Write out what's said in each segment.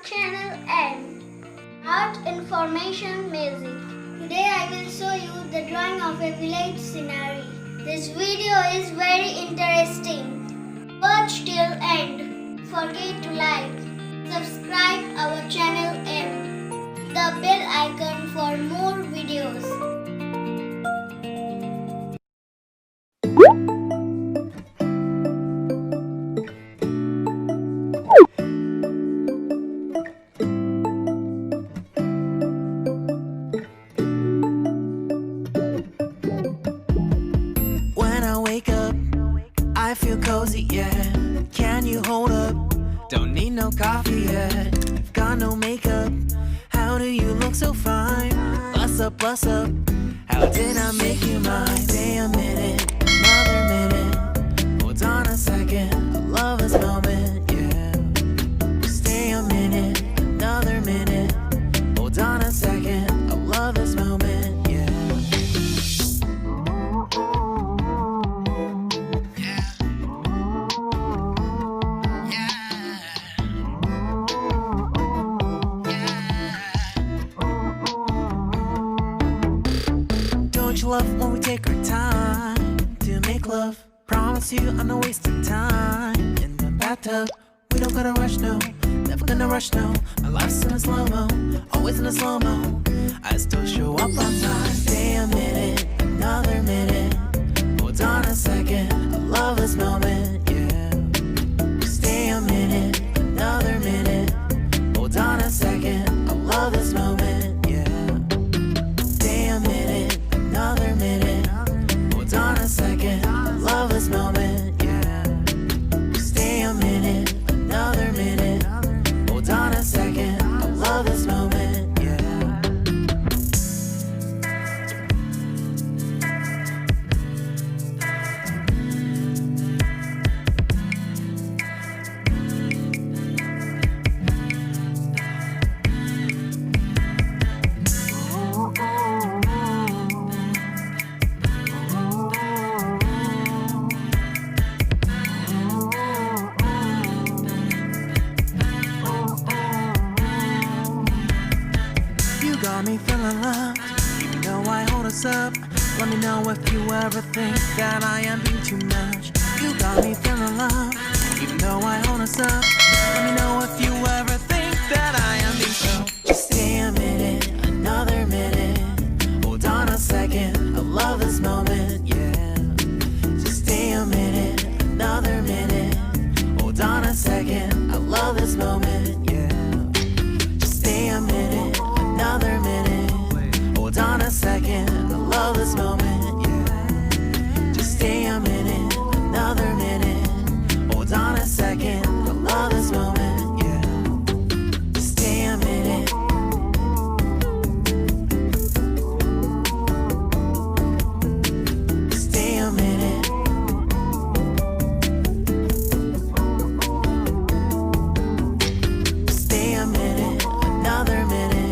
our channel and Art Information Music. Today I will show you the drawing of a village scenery. This video is very interesting. Watch till end. Forget to like, subscribe our channel and the bell icon for more videos. I feel cozy, yeah. Can you hold up? Don't need no coffee yet. Got no makeup. How do you look so fine? Bust up, bust up. How did I make you mine? Stay a minute, another minute. Hold on a second, I love this moment, yeah. Stay a minute, another minute. Hold on a second, I love this moment, yeah. Don't you love when we take our time to make love? Promise you I'm not wasting time in the bathtub. We don't gotta rush, no. Never gonna rush, no. My life's in a slow-mo, always in a slow-mo. I still show up on time. Stay a minute, another minute. Hold on a second, I love this moment, yeah. Stay a minute, another minute. Hold on a second, I love this moment, yeah. Stay a minute, another minute. Hold on a second, I love this moment, yeah. Stay a minute, another minute. Hold on a second, I love this moment, yeah. Got me feeling loved, even though I hold us up. Let me know if you ever think that I am being too much. You got me feeling loved, even though I hold us up. Let me know if you ever think that I am being so. Just stay a minute, another minute. Hold on a second, I love this moment, yeah. Just stay a minute, another minute. Hold on a second, I love this moment, yeah. Just stay a minute, another minute. Hold on a second, I love this moment, yeah. Just stay a minute, another minute. Hold on a second, I love this moment, yeah. Just stay a minute. Stay a minute. Stay a minute, another minute.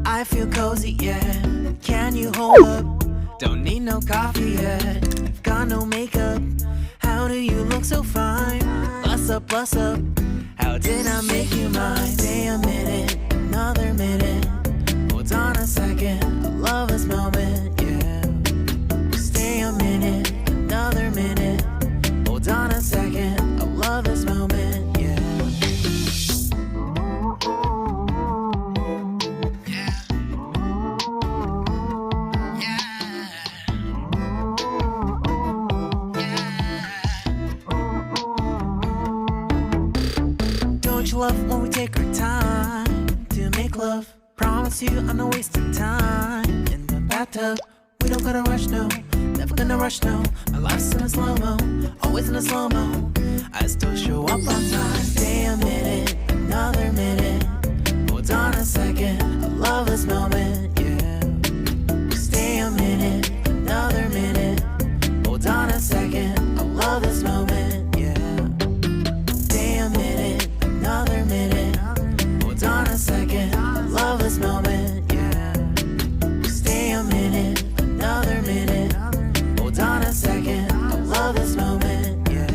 I feel cozy, yeah. Can you hold up? Don't need no coffee yet. Got no makeup. How do you look so fine? Bust up, bust up. How did I make you mine? Stay a minute, another minute. Hold on a second, I love this moment, yeah. Stay a minute, another minute. Hold on a second, I love this moment, yeah. Don't you love when we take our time to make love? Promise promise you I'm not wasting time in the bathtub. We don't gotta rush, no. Never gonna rush, no. My life's in a slow-mo, always in a slow-mo. I still show up on time. Stay a minute, another minute. Hold on a second, I love this moment, yeah. Stay a minute, another minute. Hold on a second, I love this moment, yeah. Stay a minute, another minute. Hold on a second, I love this moment, yeah. Stay a minute, another minute. Hold on a second, I love this moment, yeah.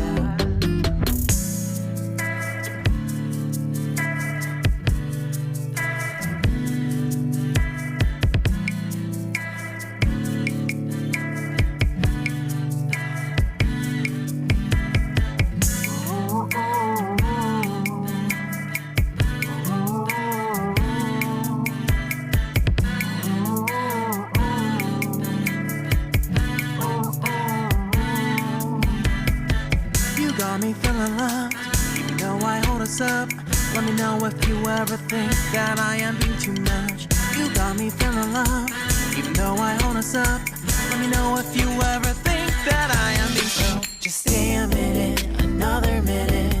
Got me feeling loved, even though I hold us up. Let me know if you ever think that I am being too much. You got me feeling loved, even though I hold us up. Let me know if you ever think that I am being so. Just stay a minute, another minute.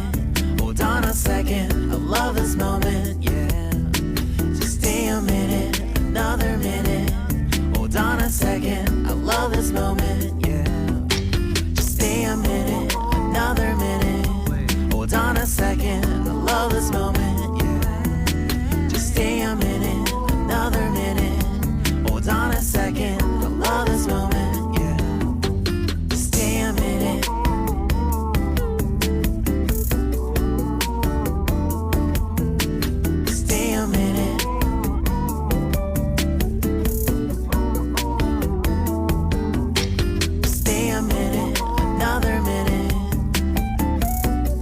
Hold on a second, I love this moment, yeah. Just stay a minute, another minute. Hold on a second, I love this moment.